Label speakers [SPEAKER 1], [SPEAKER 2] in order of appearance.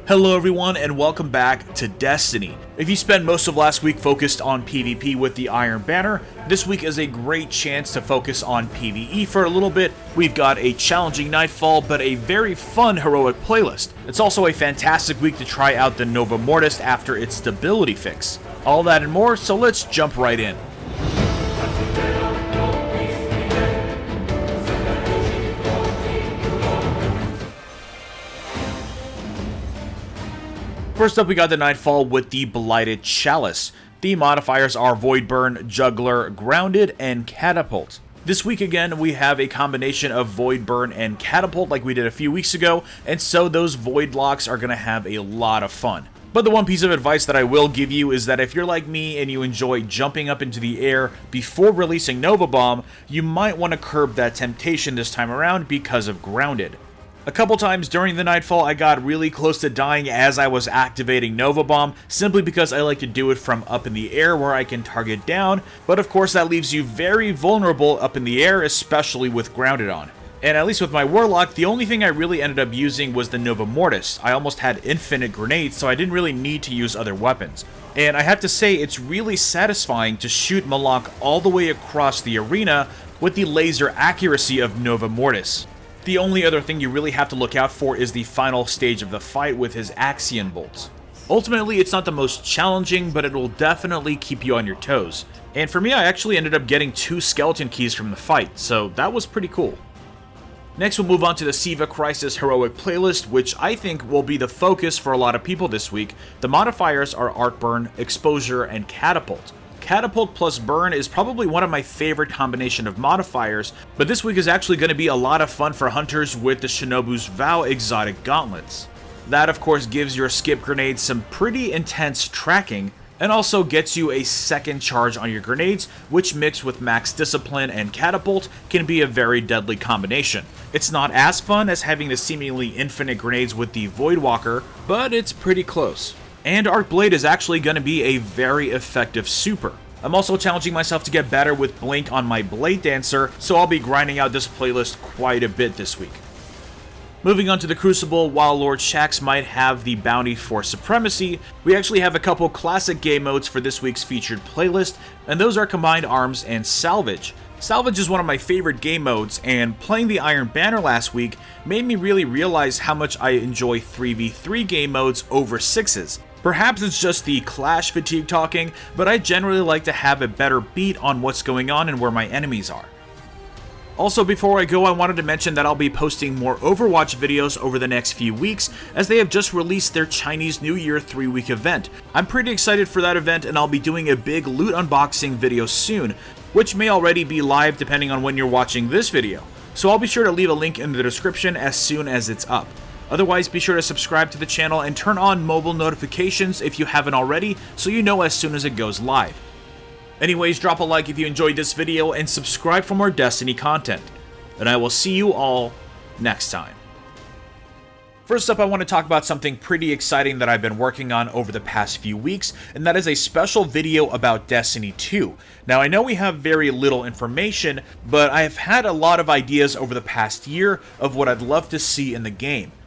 [SPEAKER 1] Hello everyone and welcome back to Destiny. If you spent most of last week focused on PvP with the Iron Banner, this week is a great chance to focus on PvE for a little bit. We've got a challenging Nightfall, but a very fun heroic playlist. It's also a fantastic week to try out the Nova Mortis after its stability fix. All that and more, so let's jump right in. First up, we got the Nightfall with the Blighted Chalice. The modifiers are Void Burn, Juggler, Grounded, and Catapult. This week again, we have a combination of Void Burn and Catapult like we did a few weeks ago, and so those Void locks are going to have a lot of fun. But the one piece of advice that I will give you is that if you're like me and you enjoy jumping up into the air before releasing Nova Bomb, you might want to curb that temptation this time around because of Grounded. A couple times during the Nightfall, I got really close to dying as I was activating Nova Bomb, simply because I like to do it from up in the air where I can target down, but of course that leaves you very vulnerable up in the air, especially with Grounded on. And at least with my Warlock, the only thing I really ended up using was the Nova Mortis. I almost had infinite grenades, so I didn't really need to use other weapons. And I have to say, it's really satisfying to shoot Malak all the way across the arena with the laser accuracy of Nova Mortis. The only other thing you really have to look out for is the final stage of the fight with his Axion bolts. Ultimately, it's not the most challenging, but it will definitely keep you on your toes. And for me, I actually ended up getting 2 skeleton keys from the fight, so that was pretty cool. Next, we'll move on to the Seva Crisis Heroic playlist, which I think will be the focus for a lot of people this week. The modifiers are Arc Burn, Exposure, and Catapult. Catapult plus Burn is probably one of my favorite combination of modifiers, but this week is actually going to be a lot of fun for hunters with the Shinobu's Vow exotic gauntlets. That of course gives your skip grenades some pretty intense tracking, and also gets you a second charge on your grenades, which mixed with Max Discipline and Catapult can be a very deadly combination. It's not as fun as having the seemingly infinite grenades with the Voidwalker, but it's pretty close. And Arc Blade is actually going to be a very effective super. I'm also challenging myself to get better with Blink on my Blade Dancer, so I'll be grinding out this playlist quite a bit this week. Moving on to the Crucible, while Lord Shaxx might have the bounty for Supremacy, we actually have a couple classic game modes for this week's featured playlist, and those are Combined Arms and Salvage. Salvage is one of my favorite game modes, and playing the Iron Banner last week made me really realize how much I enjoy 3v3 game modes over 6s. Perhaps it's just the Clash fatigue talking, but I generally like to have a better beat on what's going on and where my enemies are. Also, before I go, I wanted to mention that I'll be posting more Overwatch videos over the next few weeks, as they have just released their Chinese New Year 3-week event. I'm pretty excited for that event, and I'll be doing a big loot unboxing video soon, which may already be live depending on when you're watching this video. So I'll be sure to leave a link in the description as soon as it's up. Otherwise, be sure to subscribe to the channel and turn on mobile notifications if you haven't already, so you know as soon as it goes live. Anyways, drop a like if you enjoyed this video and subscribe for more Destiny content. And I will see you all next time. First up, I want to talk about something pretty exciting that I've been working on over the past few weeks, and that is a special video about Destiny 2. Now, I know we have very little information, but I have had a lot of ideas over the past year of what I'd love to see in the game.